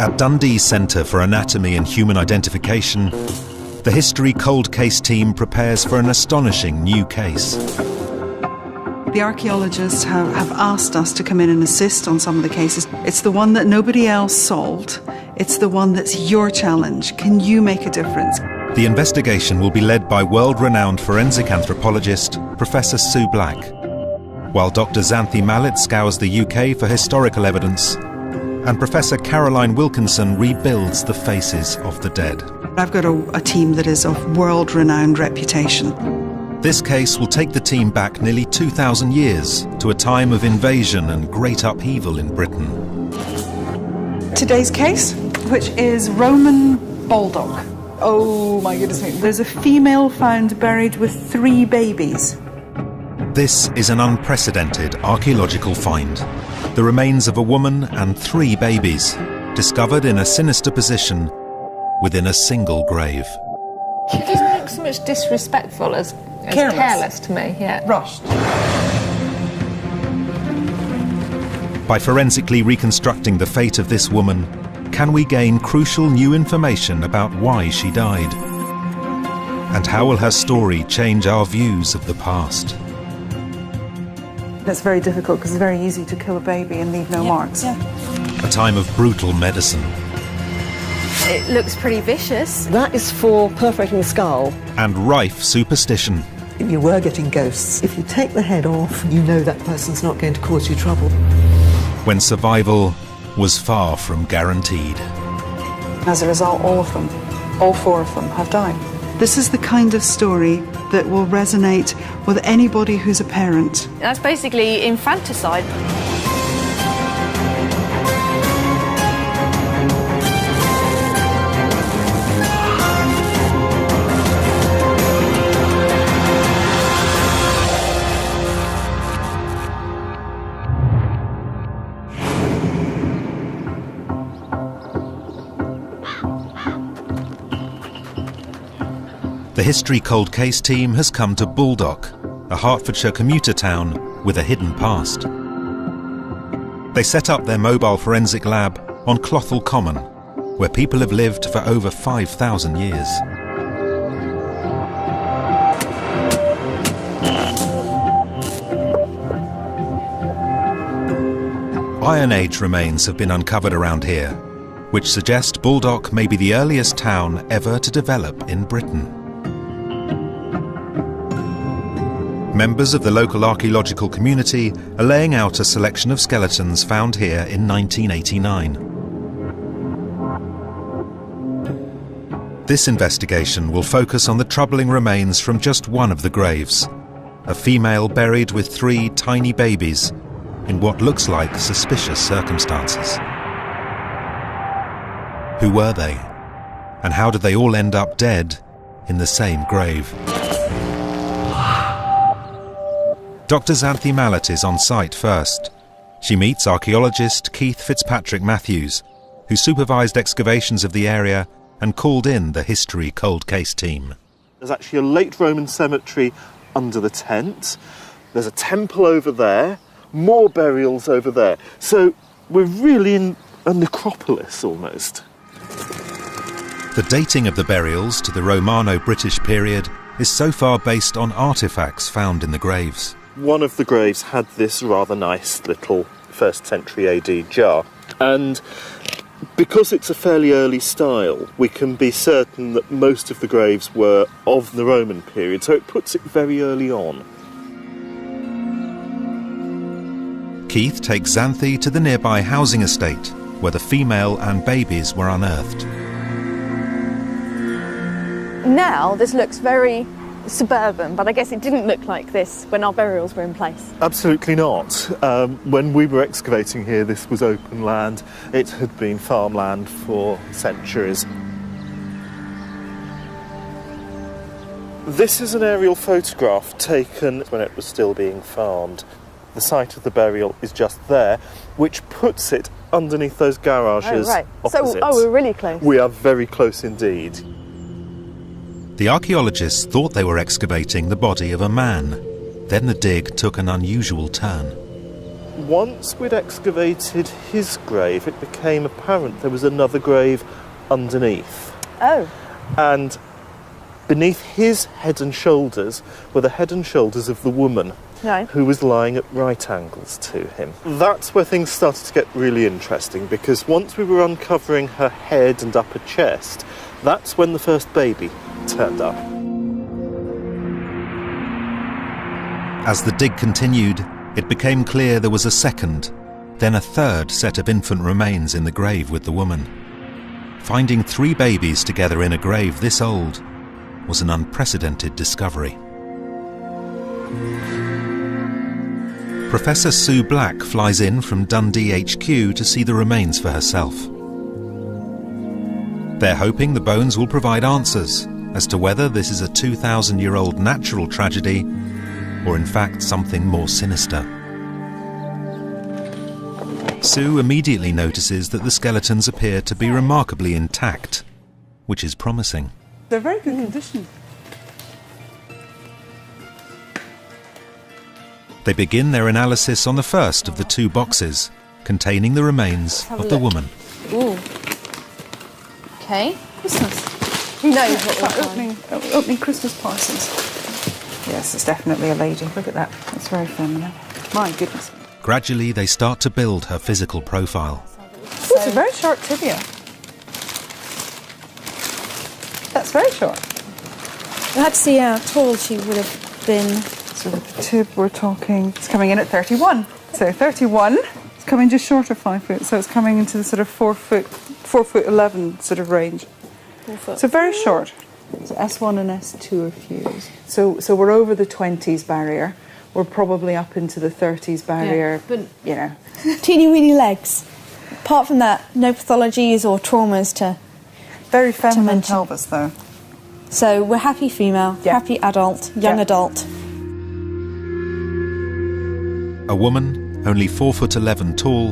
At Dundee Centre for Anatomy and Human Identification, the History Cold Case team prepares for an astonishing new case. The archaeologists have asked us to come in and assist on some of the cases. It's the one that nobody else solved. It's the one that's your challenge. Can you make a difference? The investigation will be led by world-renowned forensic anthropologist Professor Sue Black, while Dr. Xanthi Mallet scours the UK for historical evidence, and Professor Caroline Wilkinson rebuilds the faces of the dead. I've got a team that is of world-renowned reputation. This case will take the team back nearly 2,000 years to a time of invasion and great upheaval in Britain. Today's case, which is Roman Baldock. Oh my goodness me. There's a female found buried with 3 babies. This is an unprecedented archaeological find. The remains of a woman and 3 babies, discovered in a sinister position within a single grave. It doesn't look so much disrespectful as careless to me, yeah. Rushed. By forensically reconstructing the fate of this woman, can we gain crucial new information about why she died? And how will her story change our views of the past? It's very difficult because it's very easy to kill a baby and leave no marks. A time of brutal medicine. It looks pretty vicious. That is for perforating the skull. And rife superstition. If you were getting ghosts, if you take the head off, you know that person's not going to cause you trouble. When survival was far from guaranteed. As a result, all 4 of them have died. This is the kind of story that will resonate with anybody who's a parent. That's basically infanticide. The History Cold Case team has come to Baldock, a Hertfordshire commuter town with a hidden past. They set up their mobile forensic lab on Clothall Common, where people have lived for over 5,000 years. Iron Age remains have been uncovered around here, which suggest Baldock may be the earliest town ever to develop in Britain. Members of the local archaeological community are laying out a selection of skeletons found here in 1989. This investigation will focus on the troubling remains from just one of the graves, a female buried with 3 tiny babies in what looks like suspicious circumstances. Who were they? And how did they all end up dead in the same grave? Dr. Xanthi Mallet is on site first. She meets archaeologist Keith Fitzpatrick Matthews, who supervised excavations of the area and called in the History Cold Case team. There's actually a late Roman cemetery under the tent. There's a temple over there, more burials over there. So we're really in a necropolis almost. The dating of the burials to the Romano-British period is so far based on artefacts found in the graves. One of the graves had this rather nice little 1st century AD jar, and because it's a fairly early style, we can be certain that most of the graves were of the Roman period, so it puts it very early on. Keith takes Xanthi to the nearby housing estate, where the female and babies were unearthed. Now this looks very suburban, but I guess it didn't look like this when our burials were in place. Absolutely not. When we were excavating here, this was open land. It had been farmland for centuries. This is an aerial photograph taken when it was still being farmed. The site of the burial is just there, which puts it underneath those garages opposite. So, we're really close. We are very close indeed. The archaeologists thought they were excavating the body of a man. Then the dig took an unusual turn. once we'd excavated his grave, it became apparent there was another grave underneath. Oh. And beneath his head and shoulders were the head and shoulders of the woman who was lying at right angles to him. That's where things started to get really interesting, because once we were uncovering her head and upper chest, that's when the first baby turned up. As the dig continued, it became clear there was a second, then a third set of infant remains in the grave with the woman. Finding 3 babies together in a grave this old was an unprecedented discovery. Professor Sue Black flies in from Dundee HQ to see the remains for herself. They're hoping the bones will provide answers as to whether this is a 2,000-year-old natural tragedy or in fact something more sinister. Sue immediately notices that the skeletons appear to be remarkably intact, which is promising. They're very good condition. They begin their analysis on the first of the 2 boxes containing the remains of the woman. Ooh. Okay. Christmas. Who knows what Opening Christmas parcels. Yes, it's definitely a lady. Look at that. It's very feminine. My goodness. Gradually, they start to build her physical profile. It's a very short tibia. That's very short. I had to see how tall she would have been. So with the tib, we're talking, it's coming in at 31. So 31, it's coming just short of 5 foot. So it's coming into the sort of 4 foot 11 sort of range. 4 foot. So very short. So S1 and S2 are fused. So we're over the 20s barrier. We're probably up into the 30s barrier, but you know. Teeny weeny legs. Apart from that, no pathologies or traumas to... Very feminine pelvis, though. So we're happy female, happy adult, young adult. A woman, only 4'11" tall,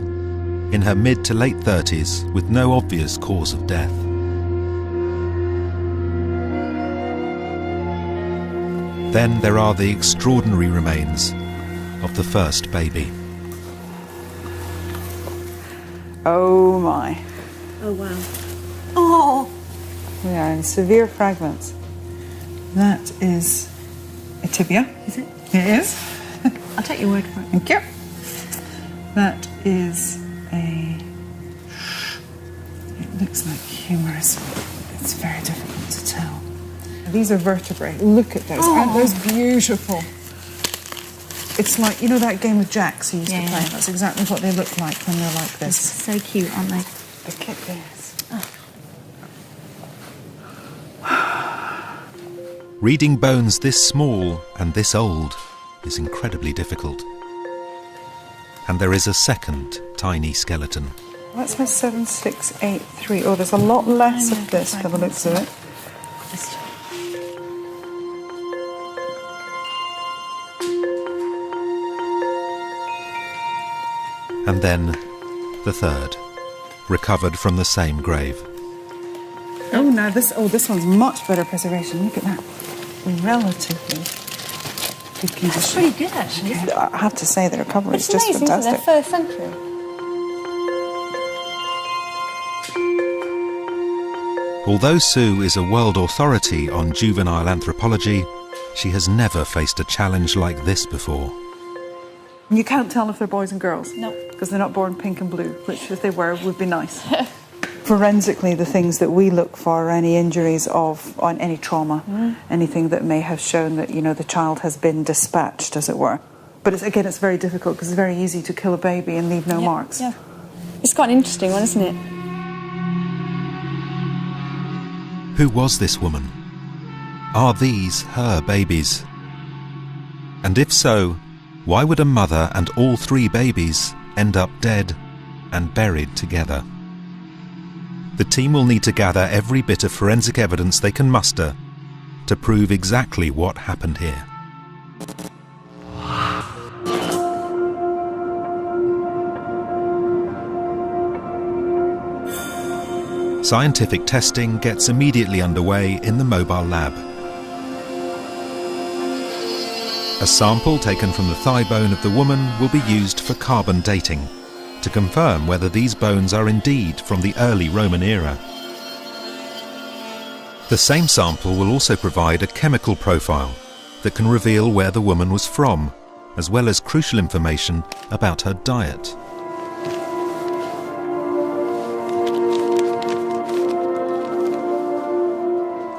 in her mid to late 30s, with no obvious cause of death. Then there are the extraordinary remains of the first baby. Oh my. Oh wow. Oh! We are in severe fragments. That is a tibia. Is it? It is. I'll take your word for it. Thank you. That is a... It looks like humerus. It's very difficult to tell. These are vertebrae. Look at those. Oh. Aren't those beautiful? It's like, you know that game of jacks you used to play? That's exactly what they look like when they're like this. So cute, aren't they? Look at this. Reading bones this small and this old is incredibly difficult. And there is a second tiny skeleton. That's my 7683. Oh, there's a lot less of this by the looks of it. And then the third, recovered from the same grave. Oh, now this one's much better preservation. Look at that. Relatively good condition. That's pretty good, actually. I have to say the recovery is just amazing, fantastic. It's amazing, isn't it? They're 1st century. Although Sue is a world authority on juvenile anthropology, she has never faced a challenge like this before. You can't tell if they're boys and girls. No. Because they're not born pink and blue, which if they were would be nice. Forensically, the things that we look for are any injuries on any trauma, anything that may have shown that, you know, the child has been dispatched, as it were. But it's very difficult because it's very easy to kill a baby and leave no marks. Yeah. It's quite an interesting one, isn't it? Who was this woman? Are these her babies? And if so, why would a mother and all 3 babies end up dead and buried together? The team will need to gather every bit of forensic evidence they can muster to prove exactly what happened here. Scientific testing gets immediately underway in the mobile lab. A sample taken from the thigh bone of the woman will be used for carbon dating to confirm whether these bones are indeed from the early Roman era. The same sample will also provide a chemical profile that can reveal where the woman was from, as well as crucial information about her diet.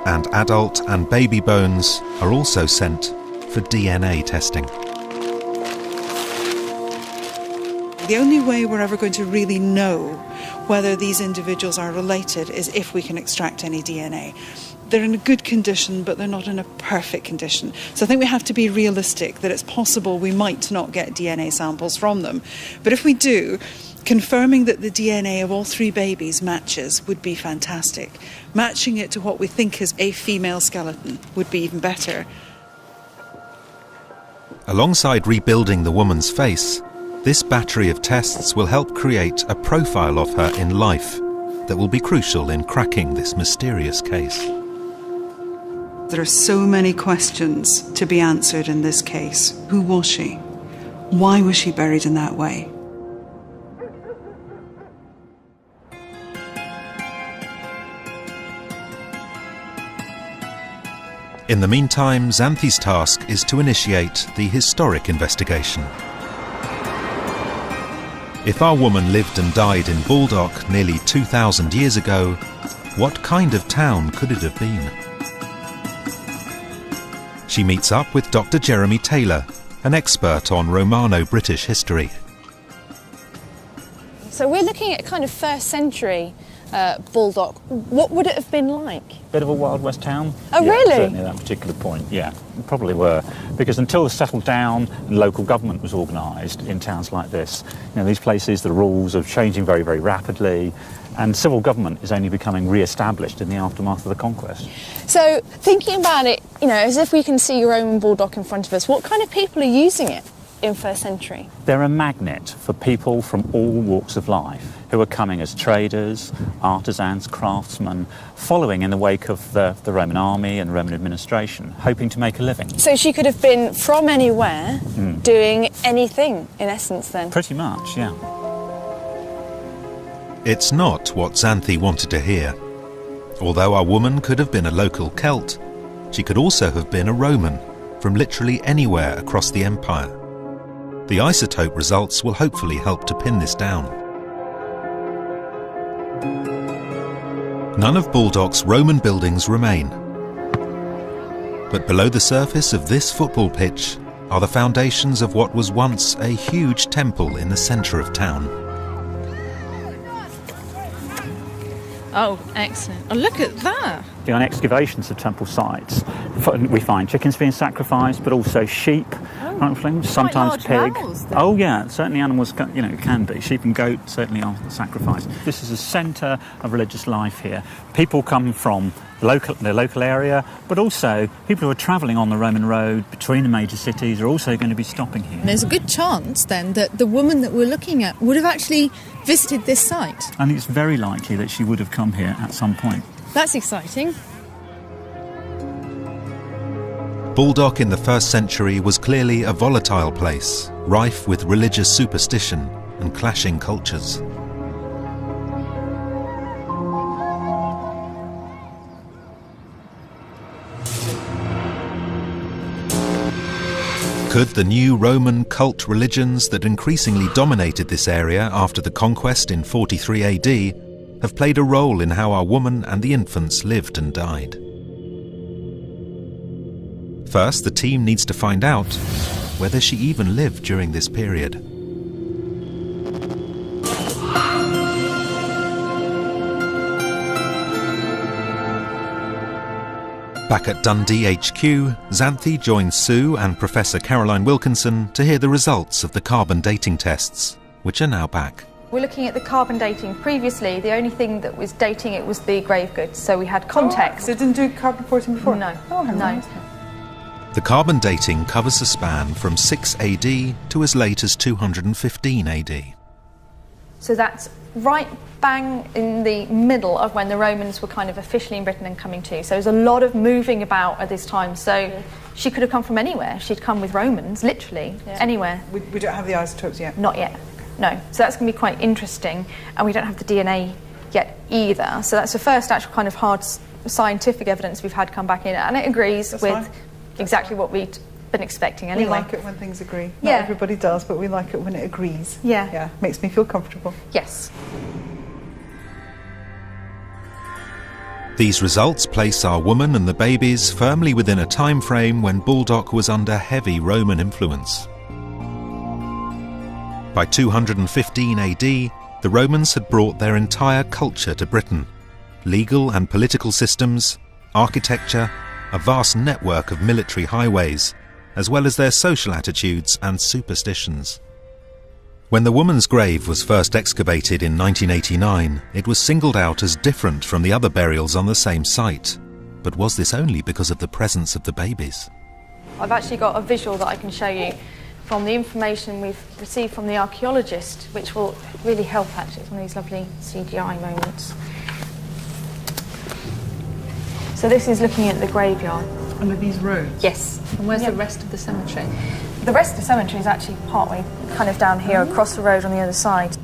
And adult and baby bones are also sent for DNA testing. The only way we're ever going to really know whether these individuals are related is if we can extract any DNA. They're in a good condition, but they're not in a perfect condition. So I think we have to be realistic that it's possible we might not get DNA samples from them. But if we do, confirming that the DNA of all 3 babies matches would be fantastic. Matching it to what we think is a female skeleton would be even better. Alongside rebuilding the woman's face, this battery of tests will help create a profile of her in life that will be crucial in cracking this mysterious case. There are so many questions to be answered in this case. Who was she? Why was she buried in that way? In the meantime, Xanthi's task is to initiate the historic investigation. If our woman lived and died in Baldock nearly 2,000 years ago, what kind of town could it have been? She meets up with Dr. Jeremy Taylor, an expert on Romano-British history. So we're looking at kind of 1st century Baldock. What would it have been like? Bit of a Wild West town. Oh, yeah, really? Certainly at that particular point, yeah. Probably were. Because until they settled down and local government was organised in towns like this, you know, these places, the rules are changing very, very rapidly, and civil government is only becoming re-established in the aftermath of the conquest. So, thinking about it, you know, as if we can see Roman Baldock in front of us, what kind of people are using it in 1st century? They're a magnet for people from all walks of life who are coming as traders, artisans, craftsmen, following in the wake of the Roman army and Roman administration, hoping to make a living. So she could have been from anywhere, doing anything, in essence, then? Pretty much, yeah. It's not what Xanthi wanted to hear. Although our woman could have been a local Celt, she could also have been a Roman, from literally anywhere across the empire. The isotope results will hopefully help to pin this down. None of Baldock's Roman buildings remain. But below the surface of this football pitch are the foundations of what was once a huge temple in the centre of town. Oh, excellent. Oh, look at that. On excavations of temple sites, we find chickens being sacrificed, but also sheep, sometimes pig. Oh yeah, certainly animals can be. Sheep and goat certainly are sacrificed. This is a centre of religious life here. People come from the local area, but also people who are travelling on the Roman road between the major cities are also going to be stopping here. And there's a good chance then that the woman that we're looking at would have actually visited this site. I think it's very likely that she would have come here at some point. That's exciting. Baldock in the 1st century was clearly a volatile place, rife with religious superstition and clashing cultures. Could the new Roman cult religions that increasingly dominated this area after the conquest in 43 AD have played a role in how our woman and the infants lived and died? First, the team needs to find out whether she even lived during this period. Back at Dundee HQ, Xanthi joins Sue and Professor Caroline Wilkinson to hear the results of the carbon dating tests, which are now back. We're looking at the carbon dating. Previously, the only thing that was dating it was the grave goods, so we had context. So it didn't do carbon 14 before? No. Oh, no. The carbon dating covers a span from 6 AD to as late as 215 AD. So that's right bang in the middle of when the Romans were kind of officially in Britain and coming to. So there's a lot of moving about at this time. So she could have come from anywhere. She'd come with Romans, literally, anywhere. We don't have the isotopes yet. Not yet, no. So that's going to be quite interesting, and we don't have the DNA yet either. So that's the first actual kind of hard scientific evidence we've had come back in, and it agrees with exactly what we'd been expecting anyway. We like it when things agree. Not everybody does, but we like it when it agrees. Yeah, makes me feel comfortable. Yes. These results place our woman and the babies firmly within a time frame when Baldock was under heavy Roman influence. By 215 AD, the Romans had brought their entire culture to Britain. Legal and political systems, architecture, a vast network of military highways, as well as their social attitudes and superstitions. When the woman's grave was first excavated in 1989, it was singled out as different from the other burials on the same site. But was this only because of the presence of the babies? I've actually got a visual that I can show you from the information we've received from the archaeologist, which will really help actually. It's one of these lovely CGI moments. So this is looking at the graveyard. Under these roads? Yes. And where's the rest of the cemetery? The rest of the cemetery is actually partway kind of down here across the road on the other side.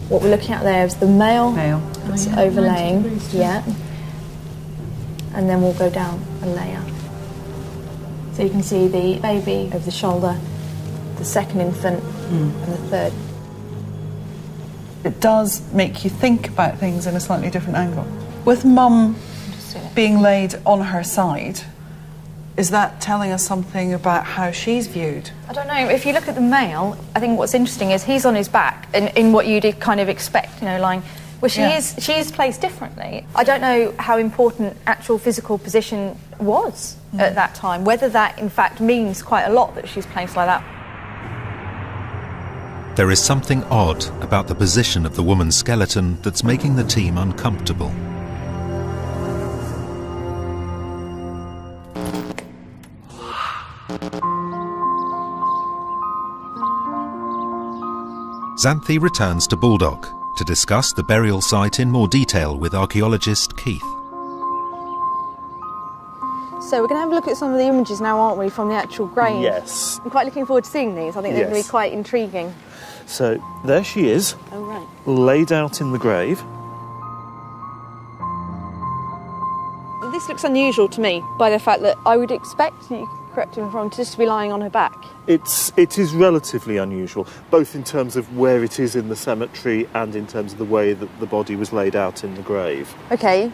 What we're looking at there is the male that's overlaying, and then we'll go down a layer. So you can see the baby over the shoulder, the second infant, and the third. It does make you think about things in a slightly different angle. With Mum being laid on her side, is that telling us something about how she's viewed? I don't know. If you look at the male, I think what's interesting is he's on his back in what you'd kind of expect, lying. Well, she is placed differently. I don't know how important actual physical position was at that time, whether that in fact means quite a lot that she's placed like that. There is something odd about the position of the woman's skeleton that's making the team uncomfortable. Xanthi returns to Baldock to discuss the burial site in more detail with archaeologist Keith. So we're going to have a look at some of the images now, aren't we, from the actual grave? Yes. I'm quite looking forward to seeing these. I think they're going to be quite intriguing. So there she is, laid out in the grave. This looks unusual to me by the fact that I would expect, you correct me if I'm wrong, just to be lying on her back. It is relatively unusual, both in terms of where it is in the cemetery and in terms of the way that the body was laid out in the grave. OK,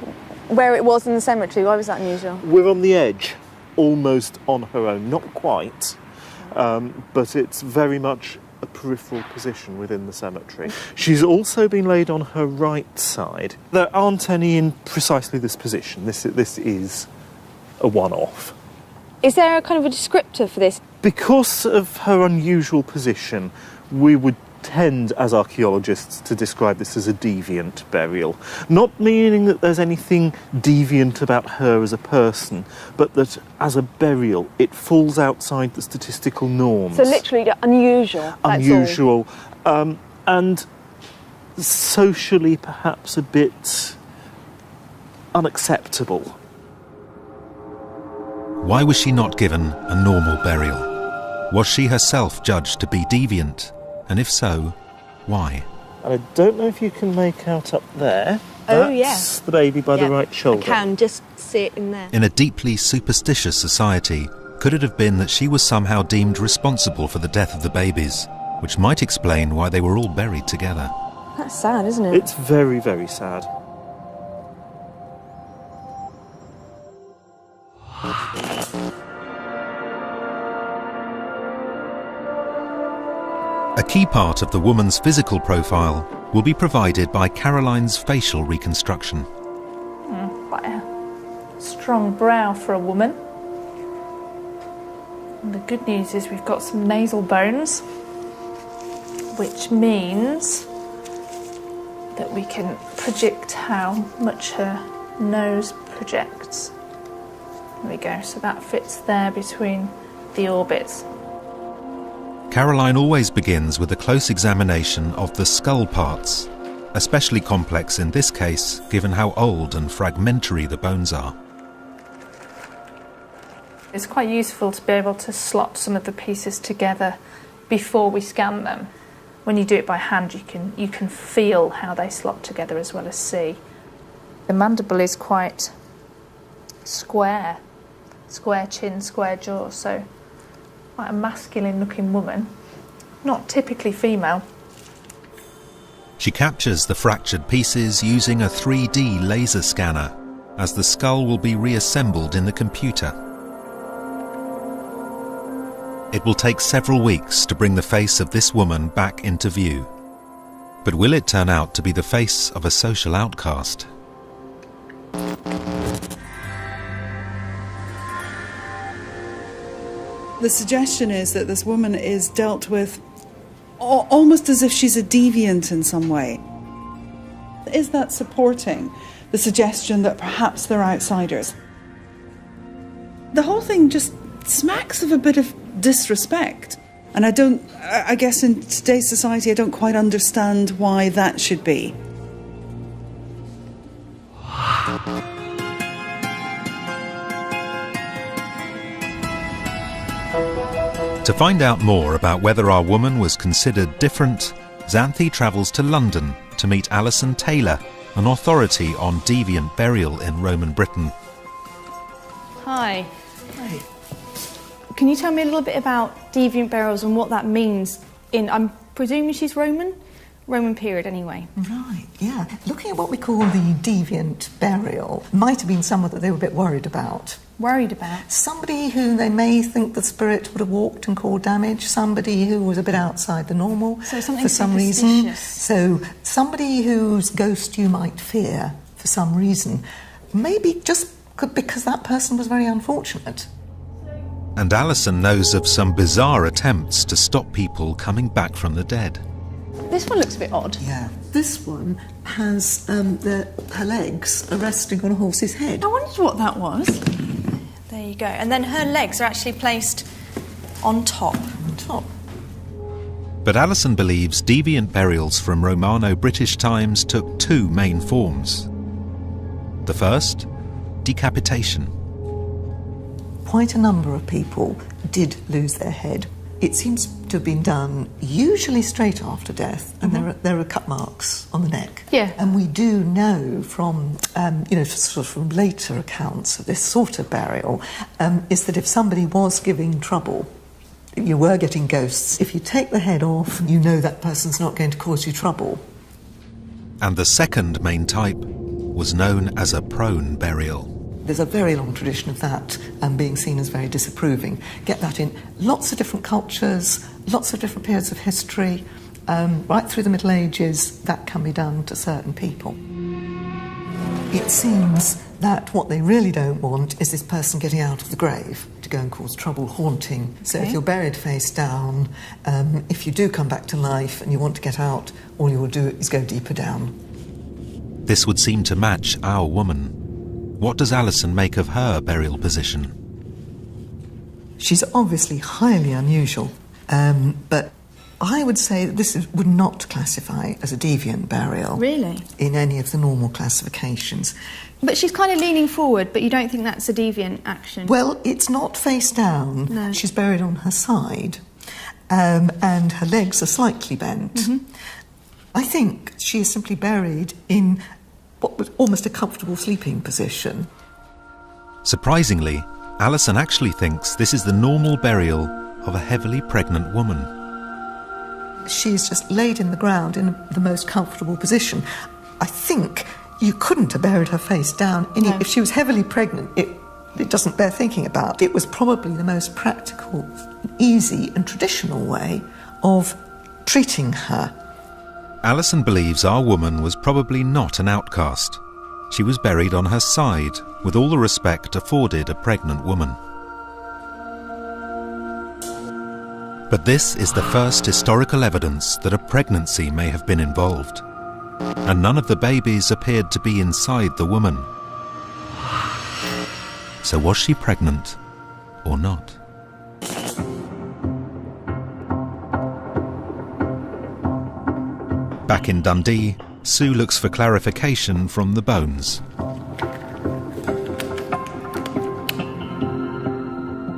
where it was in the cemetery, why was that unusual? We're on the edge, almost on her own, not quite, but it's very much a peripheral position within the cemetery. She's also been laid on her right side. There aren't any in precisely this position. This is a one-off. Is there a kind of a descriptor for this? Because of her unusual position, we would tend, as archaeologists, to describe this as a deviant burial. Not meaning that there's anything deviant about her as a person, but that as a burial, it falls outside the statistical norms. So literally unusual. Unusual, and socially perhaps a bit unacceptable. Why was she not given a normal burial? Was she herself judged to be deviant? And if so, why? And I don't know if you can make out up there. That's the baby by the right shoulder. I can just see it in there. In a deeply superstitious society, could it have been that she was somehow deemed responsible for the death of the babies, which might explain why they were all buried together? That's sad, isn't it? It's very, very sad. A key part of the woman's physical profile will be provided by Caroline's facial reconstruction. Quite a strong brow for a woman. And the good news is we've got some nasal bones, which means that we can predict how much her nose projects. There we go, so that fits there between the orbits. Caroline always begins with a close examination of the skull parts, especially complex in this case, given how old and fragmentary the bones are. It's quite useful to be able to slot some of the pieces together before we scan them. When you do it by hand, you can feel how they slot together as well as see. The mandible is quite square chin, square jaw, so quite a masculine-looking woman, not typically female. She captures the fractured pieces using a 3D laser scanner, as the skull will be reassembled in the computer. It will take several weeks to bring the face of this woman back into view. But will it turn out to be the face of a social outcast? The suggestion is that this woman is dealt with almost as if she's a deviant in some way. Is that supporting the suggestion that perhaps they're outsiders? The whole thing just smacks of a bit of disrespect. And I guess in today's society, I don't quite understand why that should be. To find out more about whether our woman was considered different, Xanthi travels to London to meet Alison Taylor, an authority on deviant burial in Roman Britain. Hi. Hi. Can you tell me a little bit about deviant burials and what that means I'm presuming she's Roman period anyway. Right, yeah. Looking at what we call the deviant burial, might have been someone that they were a bit worried about. Worried about? Somebody who they may think the spirit would have walked and caused damage, somebody who was a bit outside the normal so something for some reason. So somebody whose ghost you might fear for some reason, maybe just because that person was very unfortunate. And Alison knows of some bizarre attempts to stop people coming back from the dead. This one looks a bit odd. Yeah. This one has her legs are resting on a horse's head. I wondered what that was. There you go. And then her legs are actually placed on top. On top. But Alison believes deviant burials from Romano-British times took two main forms. The first, decapitation. Quite a number of people did lose their head. It seems to have been done usually straight after death, and there are cut marks on the neck. Yeah. And we do know from, sort of from later accounts of this sort of burial, is that if somebody was giving trouble, you were getting ghosts, if you take the head off, you know that person's not going to cause you trouble. And the second main type was known as a prone burial. There's a very long tradition of that being seen as very disapproving. Get that in lots of different cultures, lots of different periods of history, right through the Middle Ages, that can be done to certain people. It seems that what they really don't want is this person getting out of the grave to go and cause trouble, haunting. So if you're buried face down, if you do come back to life and you want to get out, all you will do is go deeper down. This would seem to match our woman. What does Alison make of her burial position? She's obviously highly unusual, but I would say that this would not classify as a deviant burial. Really? In any of the normal classifications. But she's kind of leaning forward, but you don't think that's a deviant action? Well, it's not face down. No. She's buried on her side, and her legs are slightly bent. Mm-hmm. I think she is simply buried in what was almost a comfortable sleeping position. Surprisingly, Alison actually thinks this is the normal burial of a heavily pregnant woman. She's just laid in the ground in the most comfortable position. I think you couldn't have buried her face down. No. If she was heavily pregnant, it doesn't bear thinking about. It was probably the most practical, easy and traditional way of treating her. Alison believes our woman was probably not an outcast. She was buried on her side, with all the respect afforded a pregnant woman. But this is the first historical evidence that a pregnancy may have been involved, and none of the babies appeared to be inside the woman. So was she pregnant or not? Back in Dundee, Sue looks for clarification from the bones.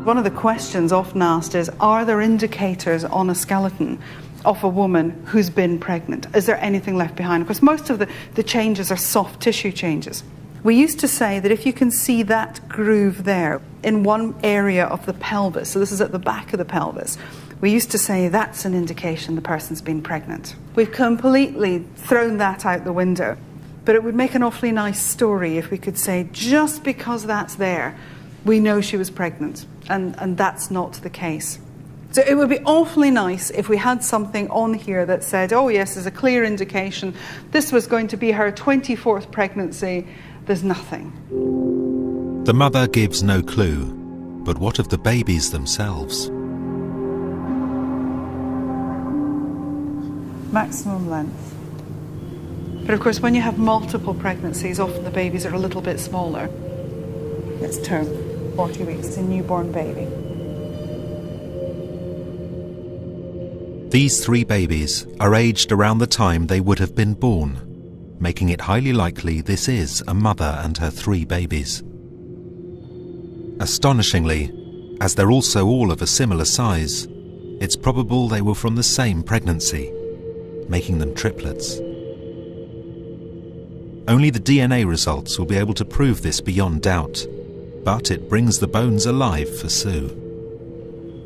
One of the questions often asked is, are there indicators on a skeleton of a woman who's been pregnant? Is there anything left behind? Of course, most of the changes are soft tissue changes. We used to say that if you can see that groove there in one area of the pelvis, so this is at the back of the pelvis, we used to say that's an indication the person's been pregnant. We've completely thrown that out the window. But it would make an awfully nice story if we could say, just because that's there, we know she was pregnant. And that's not the case. So it would be awfully nice if we had something on here that said, oh yes, there's a clear indication this was going to be her 24th pregnancy. There's nothing. The mother gives no clue, but what of the babies themselves? Maximum length. But of course, when you have multiple pregnancies, often the babies are a little bit smaller. It's term, 40 weeks, it's a newborn baby. These 3 babies are aged around the time they would have been born, making it highly likely this is a mother and her 3 babies. Astonishingly, as they're also all of a similar size, it's probable they were from the same pregnancy, making them triplets. Only the DNA results will be able to prove this beyond doubt, but it brings the bones alive for Sue.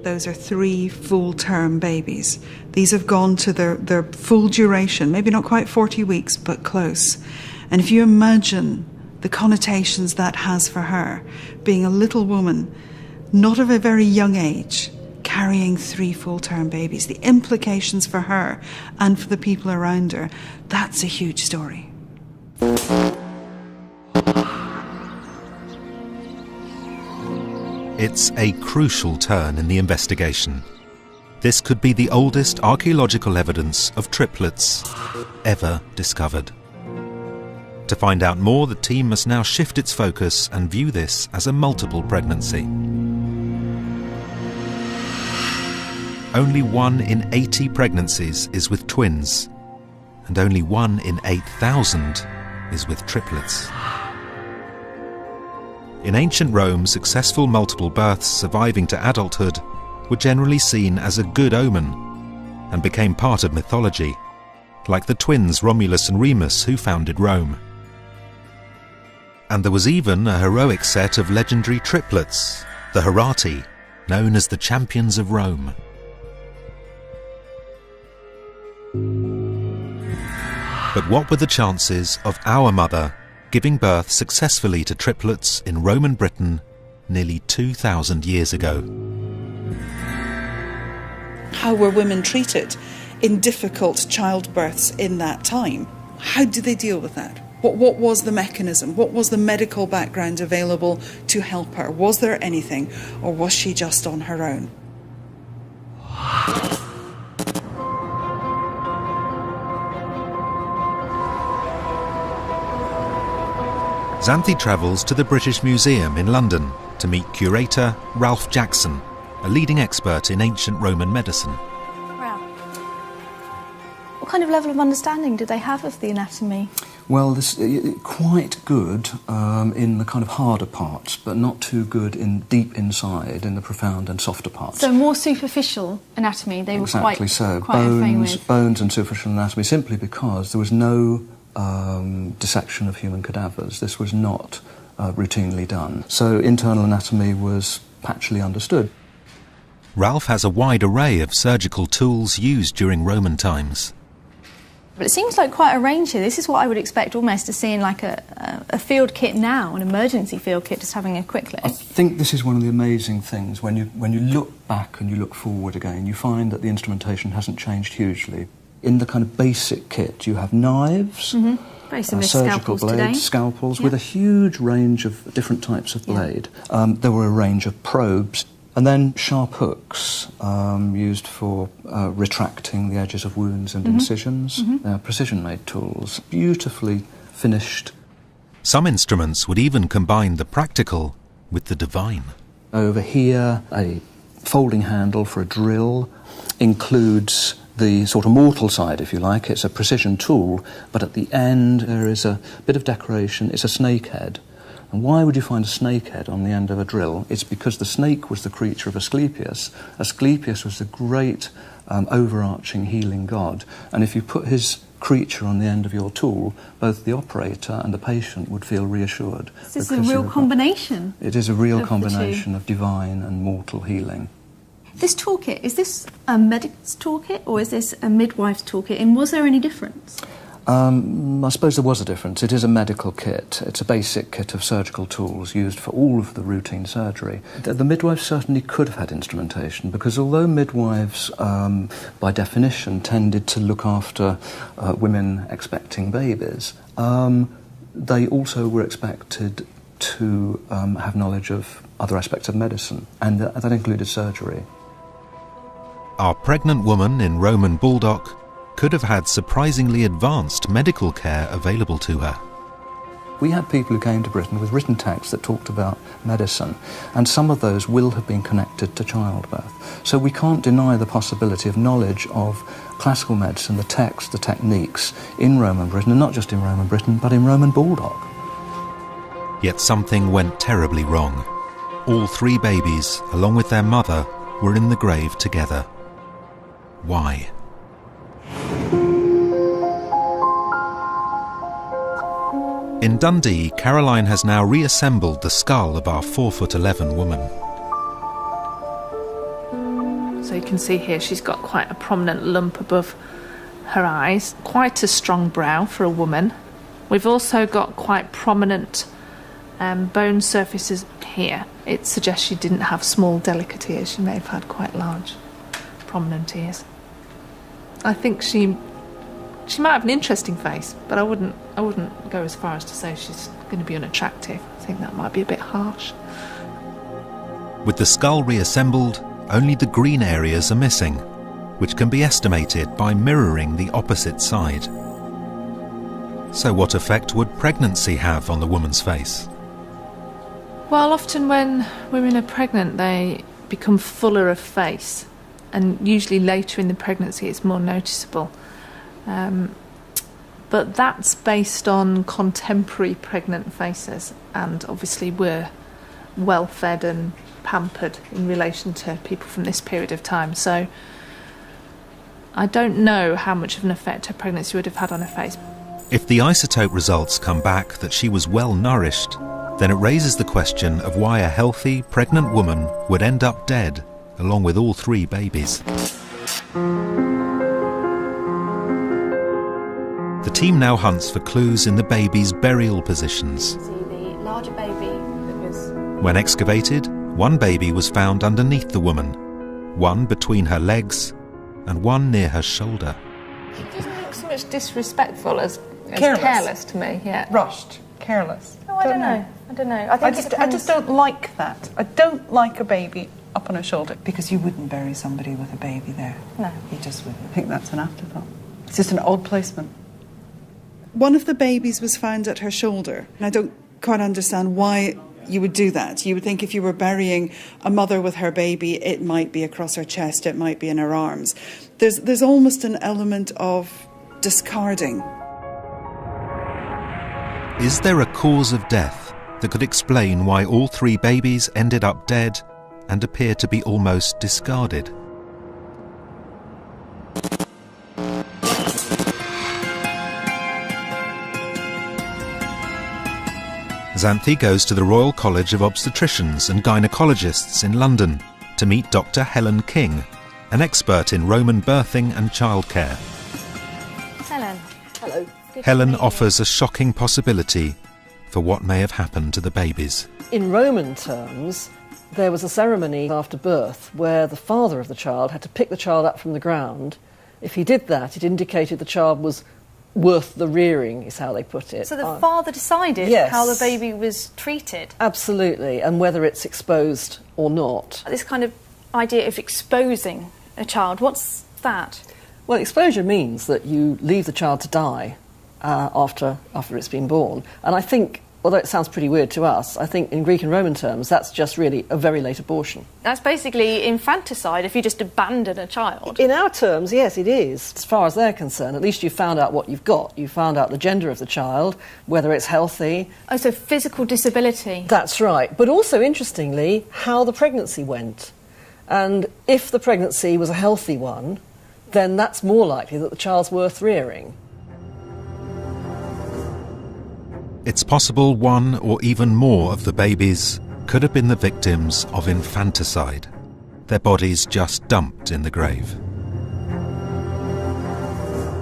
Those are 3 full-term babies. These have gone to their full duration, maybe not quite 40 weeks, but close. And if you imagine the connotations that has for her, being a little woman, not of a very young age, carrying 3 full-term babies, the implications for her and for the people around her, that's a huge story. It's a crucial turn in the investigation. This could be the oldest archaeological evidence of triplets ever discovered. To find out more, the team must now shift its focus and view this as a multiple pregnancy. Only 1 in 80 pregnancies is with twins, and only 1 in 8,000 is with triplets. In ancient Rome, successful multiple births surviving to adulthood were generally seen as a good omen and became part of mythology, like the twins Romulus and Remus who founded Rome. And there was even a heroic set of legendary triplets, the Herati, known as the champions of Rome. But what were the chances of our mother giving birth successfully to triplets in Roman Britain nearly 2,000 years ago? How were women treated in difficult childbirths in that time? How did they deal with that? What was the mechanism? What was the medical background available to help her? Was there anything, or was she just on her own? Xanthi travels to the British Museum in London to meet curator Ralph Jackson, a leading expert in ancient Roman medicine. Ralph, what kind of level of understanding do they have of the anatomy? Well, this quite good in the kind of harder parts, but not too good in deep inside, in the profound and softer parts. So more superficial anatomy, they exactly were so. quite Bones and superficial anatomy, simply because there was no dissection of human cadavers. This was not routinely done. So internal anatomy was patchily understood. Ralph has a wide array of surgical tools used during Roman times. But it seems like quite a range here. This is what I would expect almost to see in like a field kit now, an emergency field kit, just having a quick look. I think this is one of the amazing things. When you look back and you look forward again, you find that the instrumentation hasn't changed hugely. In the kind of basic kit, you have knives, very similar to surgical scalpels blades, today. scalpels, with a huge range of different types of blade. There were a range of probes, and then sharp hooks used for retracting the edges of wounds and incisions. Precision-made tools, beautifully finished. Some instruments would even combine the practical with the divine. Over here, a folding handle for a drill includes the sort of mortal side, if you like. It's a precision tool, but at the end there is a bit of decoration. It's a snake head And why would you find a snake head on the end of a drill? It's because the snake was the creature of Asclepius. Asclepius was a great overarching healing god, and if you put his creature on the end of your tool, both the operator and the patient would feel reassured. Is this a real combination? It is a real combination of divine and mortal healing. This toolkit, is this a medic's toolkit or is this a midwife's toolkit? And was there any difference? I suppose there was a difference. It is a medical kit. It's a basic kit of surgical tools used for all of the routine surgery. The midwives certainly could have had instrumentation, because although midwives, by definition, tended to look after women expecting babies, they also were expected to have knowledge of other aspects of medicine, and that included surgery. Our pregnant woman in Roman Baldock could have had surprisingly advanced medical care available to her. We had people who came to Britain with written texts that talked about medicine, and some of those will have been connected to childbirth. So we can't deny the possibility of knowledge of classical medicine, the texts, the techniques in Roman Britain, and not just in Roman Britain, but in Roman Baldock. Yet something went terribly wrong. All 3 babies, along with their mother, were in the grave together. Why? In Dundee, Caroline has now reassembled the skull of our 4'11" woman. So you can see here she's got quite a prominent lump above her eyes, quite a strong brow for a woman. We've also got quite prominent bone surfaces here. It suggests she didn't have small, delicate ears. She may have had quite large, prominent ears. I think she might have an interesting face, but I wouldn't go as far as to say she's going to be unattractive. I think that might be a bit harsh. With the skull reassembled, only the green areas are missing, which can be estimated by mirroring the opposite side. So what effect would pregnancy have on the woman's face? Well, often when women are pregnant, they become fuller of face, and usually later in the pregnancy it's more noticeable. But that's based on contemporary pregnant faces, and obviously we're well fed and pampered in relation to people from this period of time. So I don't know how much of an effect her pregnancy would have had on her face. If the isotope results come back that she was well nourished, then it raises the question of why a healthy, pregnant woman would end up dead, along with all 3 babies. The team now hunts for clues in the baby's burial positions. See the larger baby that was... When excavated, 1 baby was found underneath the woman, 1 between her legs, and 1 near her shoulder. It doesn't look so much disrespectful as careless to me. Yeah. Rushed, careless. Oh, I don't know. I just don't like that. I don't like a baby up on her shoulder, because you wouldn't bury somebody with a baby there. No. You just wouldn't. I think that's an afterthought. It's just an odd placement. One of the babies was found at her shoulder, and I don't quite understand why you would do that. You would think if you were burying a mother with her baby, it might be across her chest, it might be in her arms. There's almost an element of discarding. Is there a cause of death that could explain why all 3 babies ended up dead and appear to be almost discarded? Xanthi goes to the Royal College of Obstetricians and Gynecologists in London to meet Dr. Helen King, an expert in Roman birthing and childcare. Helen. Hello. Helen offers a shocking possibility for what may have happened to the babies. In Roman terms, there was a ceremony after birth where the father of the child had to pick the child up from the ground. If he did that, it indicated the child was worth the rearing, is how they put it. So the father decided how the baby was treated? Absolutely, and whether it's exposed or not. This kind of idea of exposing a child, what's that? Well, exposure means that you leave the child to die after it's been born. And I think although it sounds pretty weird to us, I think in Greek and Roman terms, that's just really a very late abortion. That's basically infanticide if you just abandon a child. In our terms, yes, it is. As far as they're concerned, at least you found out what you've got. You found out the gender of the child, whether it's healthy. Oh, so physical disability. That's right. But also, interestingly, how the pregnancy went. And if the pregnancy was a healthy one, then that's more likely that the child's worth rearing. It's possible one or even more of the babies could have been the victims of infanticide, their bodies just dumped in the grave.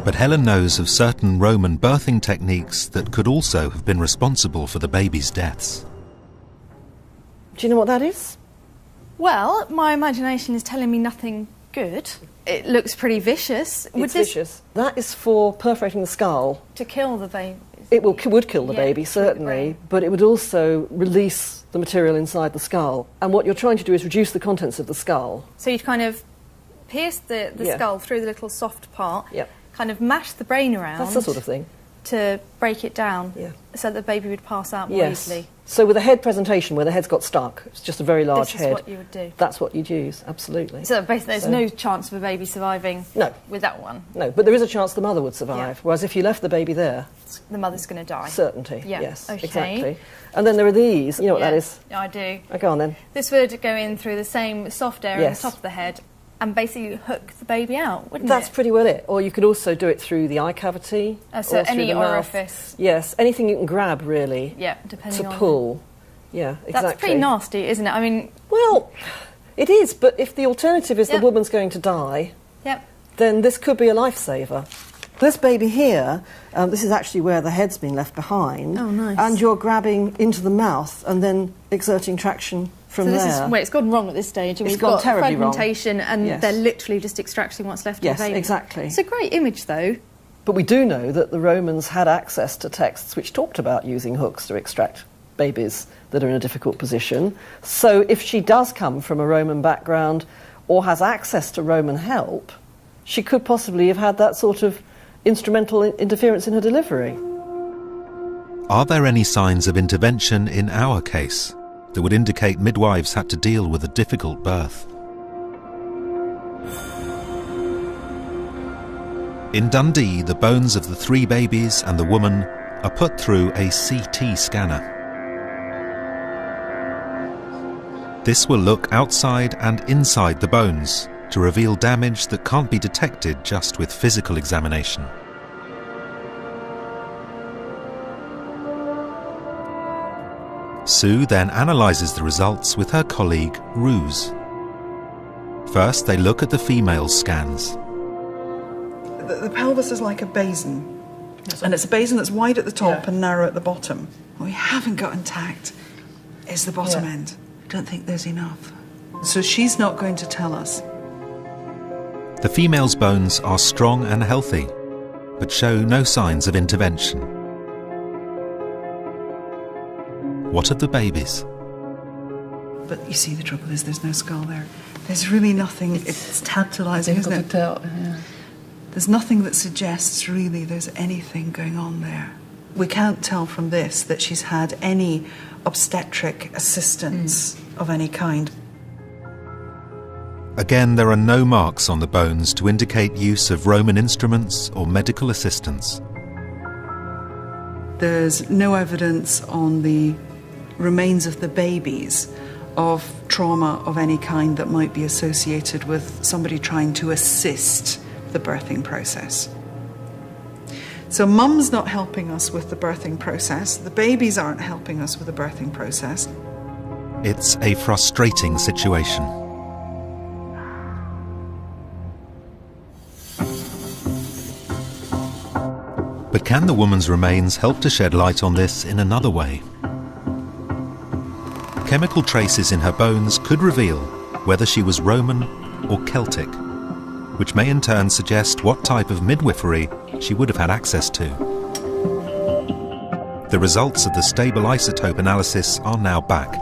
But Helen knows of certain Roman birthing techniques that could also have been responsible for the babies' deaths. Do you know what that is? Well, my imagination is telling me nothing good. It looks pretty vicious. It's vicious. That is for perforating the skull. To kill the baby. It would kill the baby, certainly, but it would also release the material inside the skull. And what you're trying to do is reduce the contents of the skull. So you'd kind of pierce the skull through the little soft part, kind of mash the brain around. That's the sort of thing. To break it down, so the baby would pass out more easily. So with a head presentation where the head's got stuck, it's just a very large head. This is what you would do. That's what you'd use, absolutely. So basically there's no chance of a baby surviving with that one? No, but there is a chance the mother would survive, whereas if you left the baby there... The mother's going to die. Certainty, yeah. Yes, okay. Exactly. And then there are these, you know what that is? I do. Oh, go on then. This would go in through the same soft area on the top of the head and basically hook the baby out, wouldn't it? That's pretty well it. Or you could also do it through the eye cavity. So or any through the orifice. Mouth. Yes, anything you can grab, really. Yeah, depending on... To pull. Yeah, exactly. That's pretty nasty, isn't it? I mean... Well, it is, but if the alternative is the woman's going to die, then this could be a lifesaver. This baby here, this is actually where the head's been left behind. Oh, nice. And you're grabbing into the mouth and then exerting traction from there. So this is where it's gone wrong at this stage. It's gone terribly wrong. Fragmentation and they're literally just extracting what's left of the baby. Yes, exactly. It's a great image, though. But we do know that the Romans had access to texts which talked about using hooks to extract babies that are in a difficult position. So if she does come from a Roman background or has access to Roman help, she could possibly have had that sort of instrumental interference in her delivery. Are there any signs of intervention in our case that would indicate midwives had to deal with a difficult birth? In Dundee, the bones of the 3 babies and the woman are put through a CT scanner. This will look outside and inside the bones to reveal damage that can't be detected just with physical examination. Sue then analyses the results with her colleague, Ruse. First, they look at the female's scans. The pelvis is like a basin, and it's a basin that's wide at the top and narrow at the bottom. What we haven't got intact is the bottom end. I don't think there's enough. So she's not going to tell us. The female's bones are strong and healthy, but show no signs of intervention. What of the babies? But you see, the trouble is there's no skull there. There's really nothing. It's tantalising, isn't it? There's nothing that suggests really there's anything going on there. We can't tell from this that she's had any obstetric assistance of any kind. Again, there are no marks on the bones to indicate use of Roman instruments or medical assistance. There's no evidence on the remains of the babies of trauma of any kind that might be associated with somebody trying to assist the birthing process. So mum's not helping us with the birthing process, the babies aren't helping us with the birthing process. It's a frustrating situation. But can the woman's remains help to shed light on this in another way? Chemical traces in her bones could reveal whether she was Roman or Celtic, which may in turn suggest what type of midwifery she would have had access to. The results of the stable isotope analysis are now back.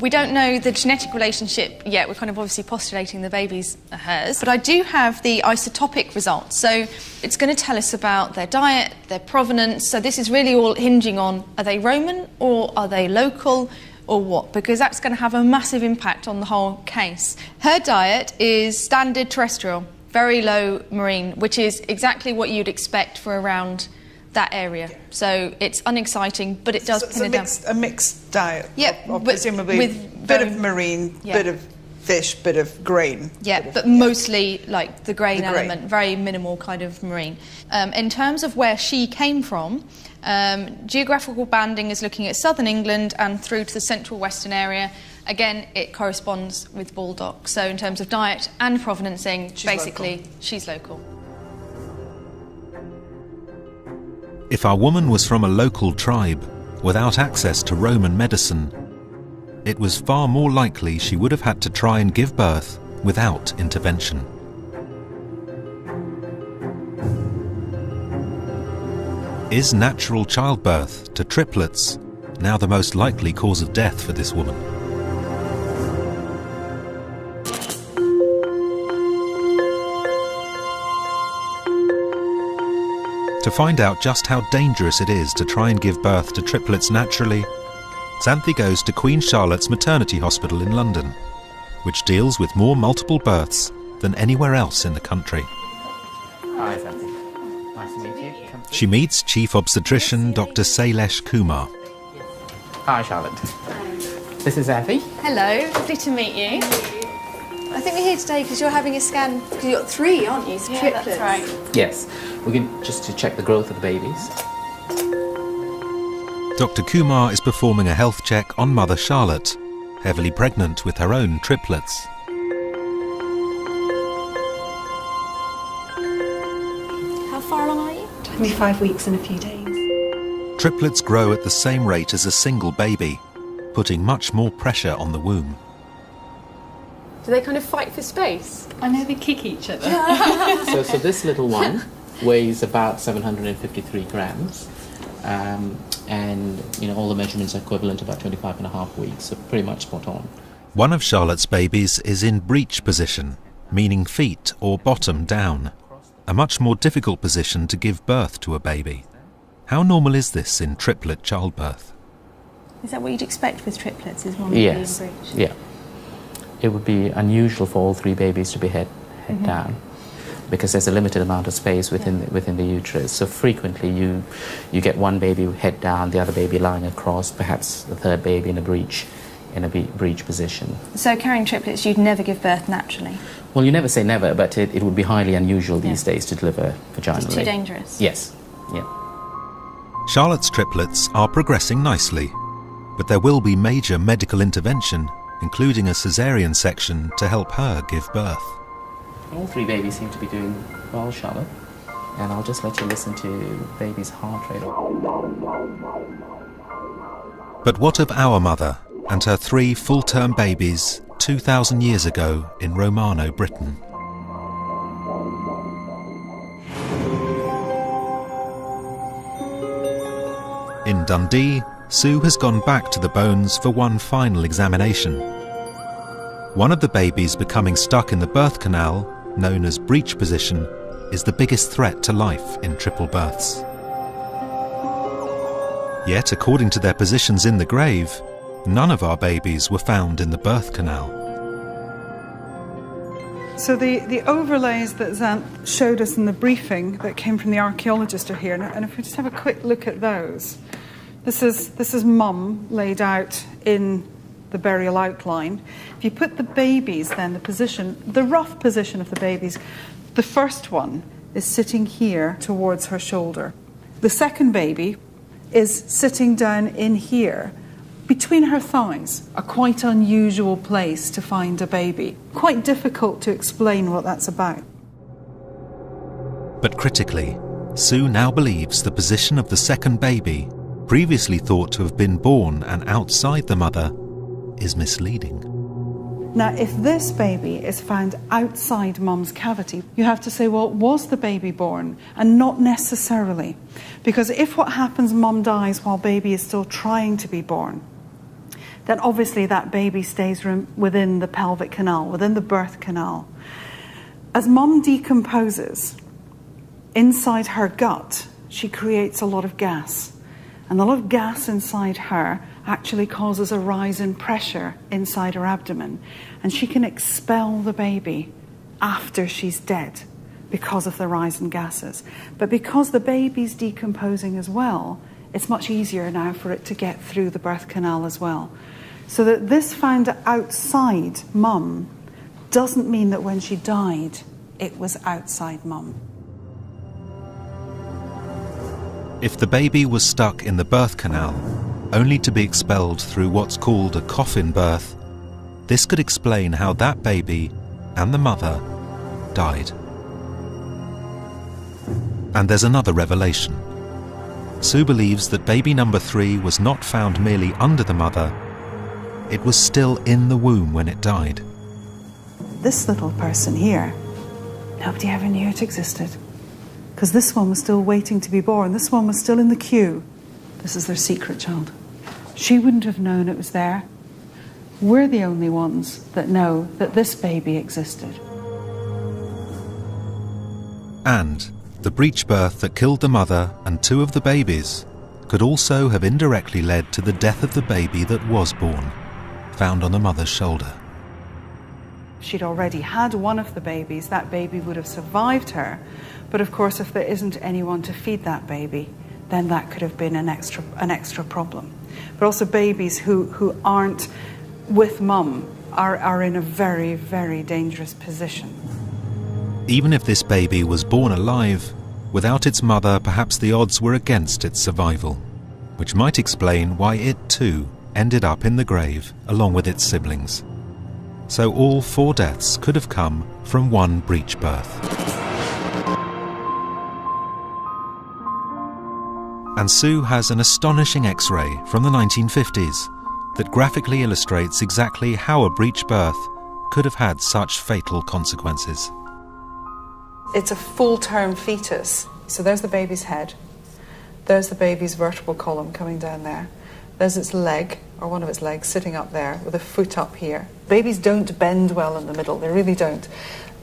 We don't know the genetic relationship yet. We're kind of obviously postulating the babies are hers. But I do have the isotopic results. So it's going to tell us about their diet, their provenance. So this is really all hinging on, are they Roman or are they local or what? Because that's going to have a massive impact on the whole case. Her diet is standard terrestrial, very low marine, which is exactly what you'd expect for around that area. So it's unexciting, but it does pin it down. A mixed diet. Yeah, of presumably with bit of marine, bit of fish, bit of grain. Yeah, but mostly like the grain element, very minimal kind of marine. In terms of where she came from, geographical banding is looking at southern England and through to the central western area. Again, it corresponds with Baldock. So in terms of diet and provenancing, she's local. If our woman was from a local tribe without access to Roman medicine, it was far more likely she would have had to try and give birth without intervention. Is natural childbirth to triplets now the most likely cause of death for this woman? To find out just how dangerous it is to try and give birth to triplets naturally, Xanthi goes to Queen Charlotte's Maternity Hospital in London, which deals with more multiple births than anywhere else in the country. Hi, Xanthi. Nice to meet you. She meets Chief Obstetrician Dr. Sailesh Kumar. Hi, Charlotte. This is Xanthi. Hello, lovely to meet you. I think we're here today because you're having a scan, because you've got 3, aren't you? Triplets. That's right. Yes, we're going just to check the growth of the babies. Dr. Kumar is performing a health check on Mother Charlotte, heavily pregnant with her own triplets. How far along are you? 25 weeks and a few days. Triplets grow at the same rate as a single baby, putting much more pressure on the womb. Do they kind of fight for space? I know they kick each other. So this little one weighs about 753 grams. And all the measurements are equivalent to about 25 and a half weeks, so pretty much spot on. One of Charlotte's babies is in breech position, meaning feet or bottom down, a much more difficult position to give birth to a baby. How normal is this in triplet childbirth? Is that what you'd expect with triplets, is one yes. baby in breech? Yeah. It would be unusual for all 3 babies to be head down, because there's a limited amount of space within the uterus. So frequently you get one baby head down, the other baby lying across, perhaps the third baby in a breech position. So carrying triplets, you'd never give birth naturally? Well, you never say never, but it would be highly unusual these days to deliver vaginally. It's too dangerous? Yes. Yeah. Charlotte's triplets are progressing nicely, but there will be major medical intervention, including a caesarean section to help her give birth. All 3 babies seem to be doing well, Charlotte. And I'll just let you listen to baby's heart rate. But what of our mother and her 3 full-term babies 2,000 years ago in Romano, Britain? In Dundee, Sue has gone back to the bones for one final examination. One of the babies becoming stuck in the birth canal, known as breech position, is the biggest threat to life in triple births. Yet, according to their positions in the grave, none of our babies were found in the birth canal. So the overlays that Xanth showed us in the briefing that came from the archaeologist are here, and if we just have a quick look at those. This is Mum laid out in the burial outline. If you put the babies then, the rough position of the babies, the first one is sitting here towards her shoulder. The second baby is sitting down in here, between her thighs, a quite unusual place to find a baby. Quite difficult to explain what that's about. But critically, Sue now believes the position of the second baby, previously thought to have been born and outside the mother, is misleading. Now, if this baby is found outside Mum's cavity, you have to say, well, was the baby born? And not necessarily. Because if what happens, Mum dies while baby is still trying to be born, then obviously that baby stays within the pelvic canal, within the birth canal. As mum decomposes, inside her gut, she creates a lot of gas. And a lot of gas inside her actually causes a rise in pressure inside her abdomen. And she can expel the baby after she's dead because of the rise in gases. But because the baby's decomposing as well, it's much easier now for it to get through the birth canal as well. So that this found outside mum doesn't mean that when she died, it was outside mum. If the baby was stuck in the birth canal, only to be expelled through what's called a coffin birth, this could explain how that baby and the mother died. And there's another revelation. Sue believes that baby number 3 was not found merely under the mother, it was still in the womb when it died. This little person here, nobody ever knew it existed. Because this one was still waiting to be born. This one was still in the queue. This is their secret child. She wouldn't have known it was there. We're the only ones that know that this baby existed. And the breech birth that killed the mother and 2 of the babies could also have indirectly led to the death of the baby that was born, found on the mother's shoulder. She'd already had one of the babies. That baby would have survived her. But of course, if there isn't anyone to feed that baby, then that could have been an extra problem. But also babies who aren't with mum are in a very, very dangerous position. Even if this baby was born alive, without its mother, perhaps the odds were against its survival, which might explain why it too ended up in the grave along with its siblings. So all 4 deaths could have come from one breech birth. And Sue has an astonishing X-ray from the 1950s that graphically illustrates exactly how a breech birth could have had such fatal consequences. It's a full-term fetus. So there's the baby's head. There's the baby's vertebral column coming down there. There's its leg, or one of its legs, sitting up there with a foot up here. Babies don't bend well in the middle, they really don't.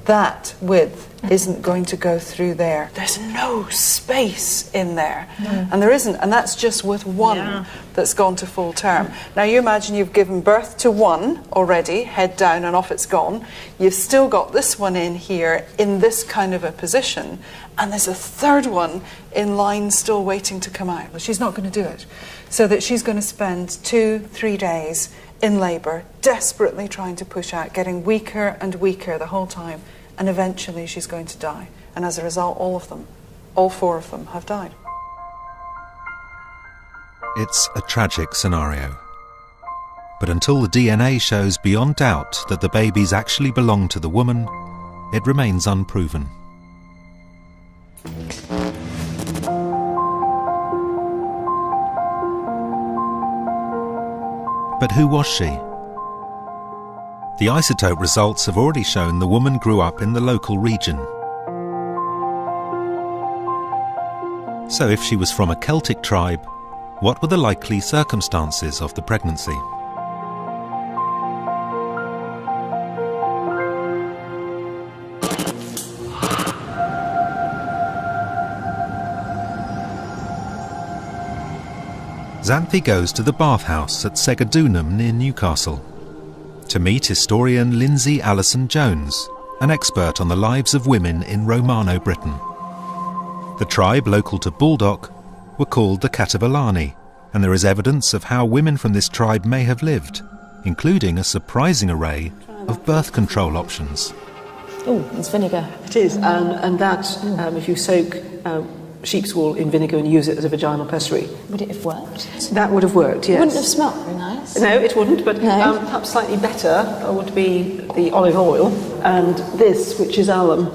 That width isn't going to go through there. There's no space in there. No. And there isn't, and that's just with one that's gone to full term. Now you imagine you've given birth to one already, head down and off it's gone. You've still got this one in here in this kind of a position, and there's a third one in line still waiting to come out. Well, she's not going to do it. So that she's going to spend 2-3 days in labour, desperately trying to push out, getting weaker and weaker the whole time. And eventually she's going to die. And as a result, all 4 of them have died. It's a tragic scenario. But until the DNA shows beyond doubt that the babies actually belong to the woman, it remains unproven. But who was she? The isotope results have already shown the woman grew up in the local region. So if she was from a Celtic tribe, what were the likely circumstances of the pregnancy? Xanthi goes to the bathhouse at Segadunum near Newcastle to meet historian Lindsay Allison-Jones, an expert on the lives of women in Romano Britain. The tribe local to Baldock were called the Catabalani, and there is evidence of how women from this tribe may have lived, including a surprising array of birth control options. Oh, it's vinegar. It is, and that, if you soak sheep's wool in vinegar and use it as a vaginal pessary. Would it have worked? That would have worked, yes. It wouldn't have smelled very nice. No, it wouldn't, but perhaps slightly better would be the olive oil and this, which is alum.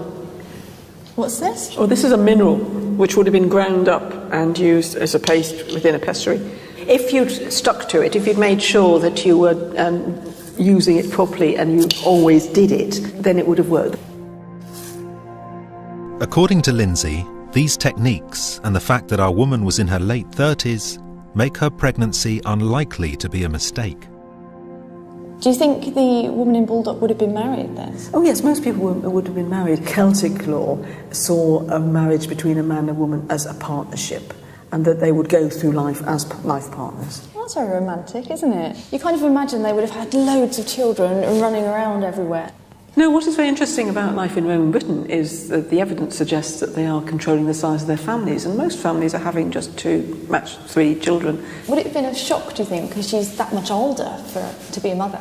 What's this? Oh, this is a mineral which would have been ground up and used as a paste within a pessary. If you'd stuck to it, if you'd made sure that you were using it properly and you always did it, then it would have worked. According to Lindsay, these techniques and the fact that our woman was in her late 30s make her pregnancy unlikely to be a mistake. Do you think the woman in Baldock would have been married then? Oh yes, most people would have been married. Celtic law saw a marriage between a man and a woman as a partnership, and that they would go through life as life partners. Well, that's very romantic, isn't it? You kind of imagine they would have had loads of children running around everywhere. No, what is very interesting about life in Roman Britain is that the evidence suggests that they are controlling the size of their families, and most families are having just 2, max 3 children. Would it have been a shock, do you think, because she's that much older to be a mother?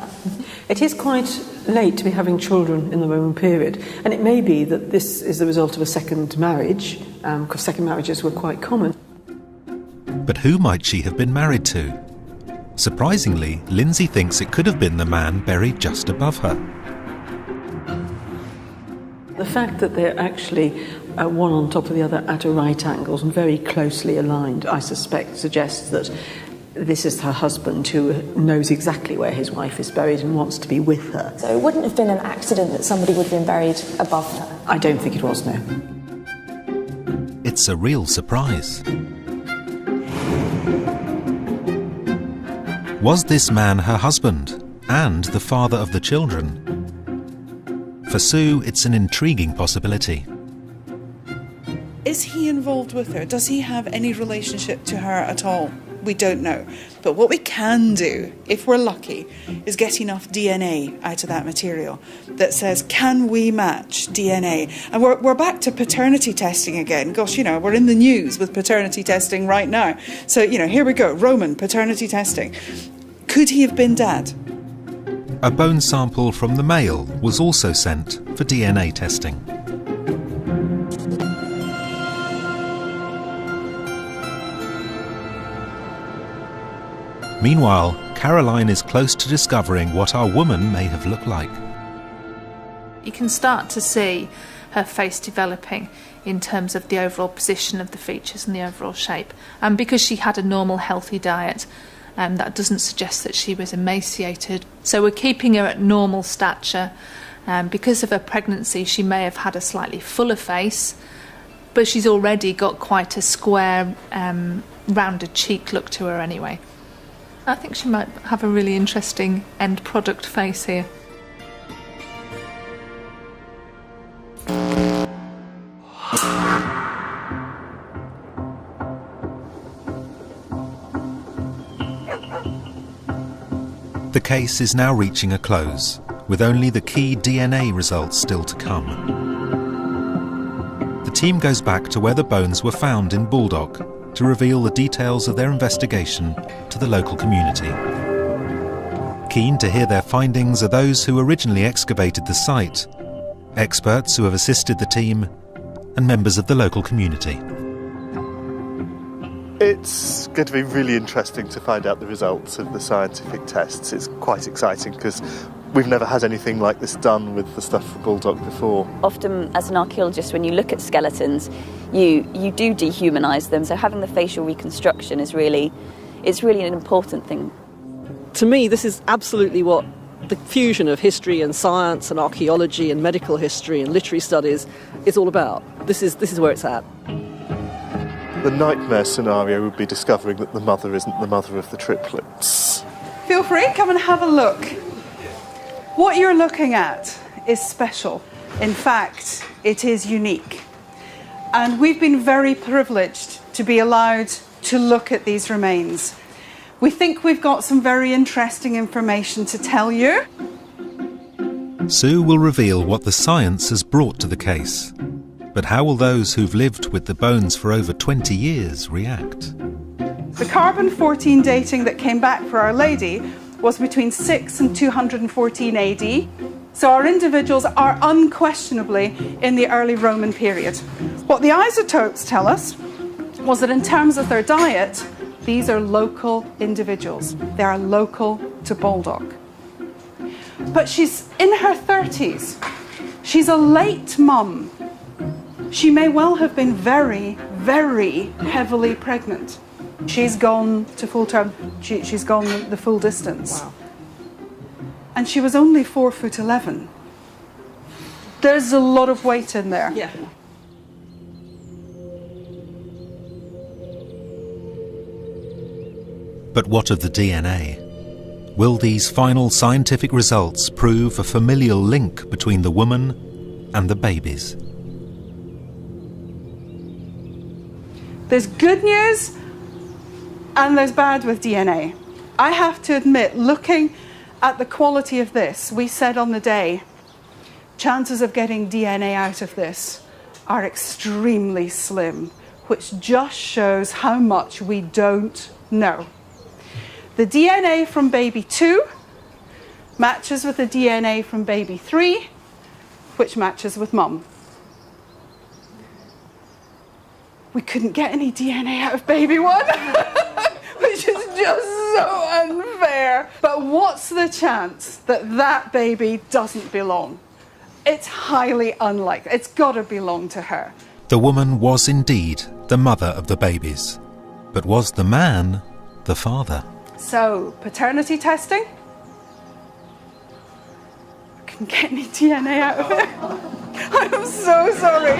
It is quite late to be having children in the Roman period, and it may be that this is the result of a second marriage, because second marriages were quite common. But who might she have been married to? Surprisingly, Lindsay thinks it could have been the man buried just above her. The fact that they're actually one on top of the other at right angles and very closely aligned, I suspect, suggests that this is her husband who knows exactly where his wife is buried and wants to be with her. So it wouldn't have been an accident that somebody would have been buried above her? I don't think it was, no. It's a real surprise. Was this man her husband and the father of the children? For Sue, it's an intriguing possibility. Is he involved with her? Does he have any relationship to her at all? We don't know. But what we can do, if we're lucky, is get enough DNA out of that material that says, can we match DNA? And we're back to paternity testing again. Gosh, you know, we're in the news with paternity testing right now. So, you know, here we go, Roman paternity testing. Could he have been Dad? A bone sample from the male was also sent for DNA testing. Meanwhile, Caroline is close to discovering what our woman may have looked like. You can start to see her face developing in terms of the overall position of the features and the overall shape. And because she had a normal, healthy diet, that doesn't suggest that she was emaciated. So we're keeping her at normal stature. Because of her pregnancy, she may have had a slightly fuller face, but she's already got quite a square, rounded cheek look to her anyway. I think she might have a really interesting end product face here. The case is now reaching a close, with only the key DNA results still to come. The team goes back to where the bones were found in Baldock to reveal the details of their investigation to the local community. Keen to hear their findings are those who originally excavated the site, experts who have assisted the team, and members of the local community. It's going to be really interesting to find out the results of the scientific tests. It's quite exciting because we've never had anything like this done with the stuff from Baldock before. Often, as an archaeologist, when you look at skeletons, you do dehumanise them. So having the facial reconstruction is really an important thing. To me, this is absolutely what the fusion of history and science and archaeology and medical history and literary studies is all about. This is where it's at. The nightmare scenario would be discovering that the mother isn't the mother of the triplets. Feel free, come and have a look. What you're looking at is special. In fact, it is unique. And we've been very privileged to be allowed to look at these remains. We think we've got some very interesting information to tell you. Sue will reveal what the science has brought to the case. But how will those who've lived with the bones for over 20 years react? The carbon-14 dating that came back for Our Lady was between 6 and 214 AD. So our individuals are unquestionably in the early Roman period. What the isotopes tell us was that in terms of their diet, these are local individuals. They are local to Baldock. But she's in her 30s. She's a late mum. She may well have been very, very heavily pregnant. She's gone to full term. She's gone the full distance. Wow. And she was only 4'11". There's a lot of weight in there. Yeah. But what of the DNA? Will these final scientific results prove a familial link between the woman and the babies? There's good news and there's bad with DNA. I have to admit, looking at the quality of this, we said on the day, chances of getting DNA out of this are extremely slim, which just shows how much we don't know. The DNA from baby 2 matches with the DNA from baby 3, which matches with mum. We couldn't get any DNA out of baby 1, which is just so unfair. But what's the chance that that baby doesn't belong? It's highly unlikely. It's got to belong to her. The woman was indeed the mother of the babies, but was the man the father? So, paternity testing? Couldn't get any DNA out of it. I'm so sorry.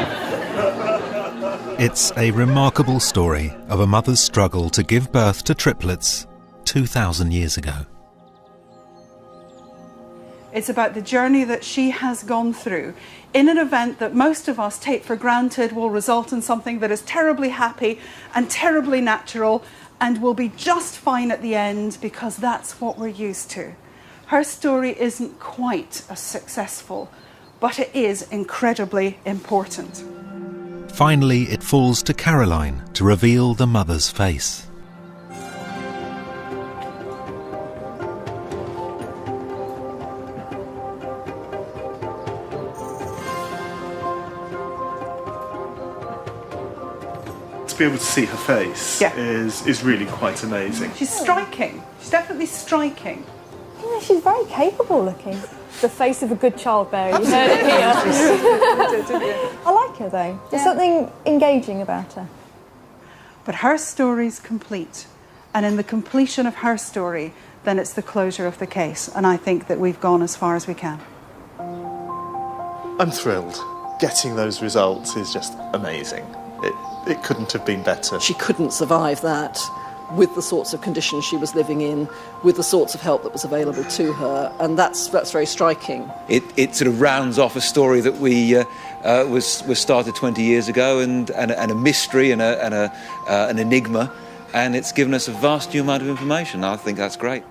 It's a remarkable story of a mother's struggle to give birth to triplets 2,000 years ago. It's about the journey that she has gone through in an event that most of us take for granted will result in something that is terribly happy and terribly natural and will be just fine at the end because that's what we're used to. Her story isn't quite as successful, but it is incredibly important. Finally, it falls to Caroline to reveal the mother's face. To be able to see her face is really quite amazing. She's striking. She's definitely striking. Yeah, she's very capable looking. The face of a good childbearer. You heard it here. I like her though. There's something engaging about her. But her story's complete. And in the completion of her story, then it's the closure of the case. And I think that we've gone as far as we can. I'm thrilled. Getting those results is just amazing. It couldn't have been better. She couldn't survive that with the sorts of conditions she was living in, with the sorts of help that was available to her, and that's very striking. It sort of rounds off a story that was started 20 years ago, and a mystery and an enigma, and it's given us a vast new amount of information. I think that's great.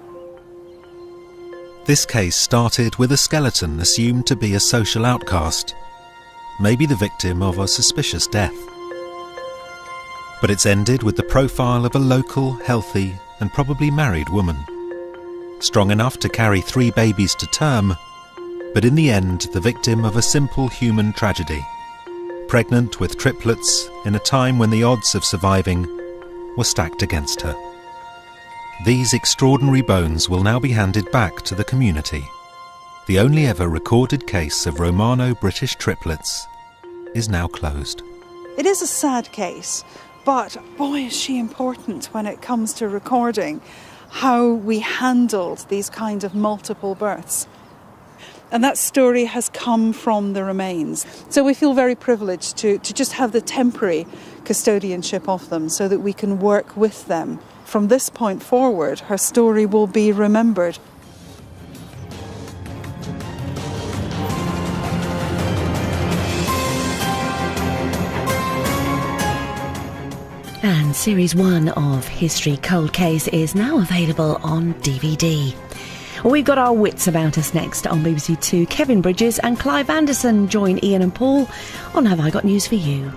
This case started with a skeleton assumed to be a social outcast, maybe the victim of a suspicious death. But it's ended with the profile of a local, healthy and probably married woman. Strong enough to carry 3 babies to term, but in the end the victim of a simple human tragedy. Pregnant with triplets in a time when the odds of surviving were stacked against her. These extraordinary bones will now be handed back to the community. The only ever recorded case of Romano-British triplets is now closed. It is a sad case. But boy, is she important when it comes to recording how we handled these kind of multiple births. And that story has come from the remains. So we feel very privileged to just have the temporary custodianship of them so that we can work with them. From this point forward, her story will be remembered. And Series 1 of History Cold Case is now available on DVD. We've got our wits about us next on BBC Two. Kevin Bridges and Clive Anderson join Ian and Paul on Have I Got News For You.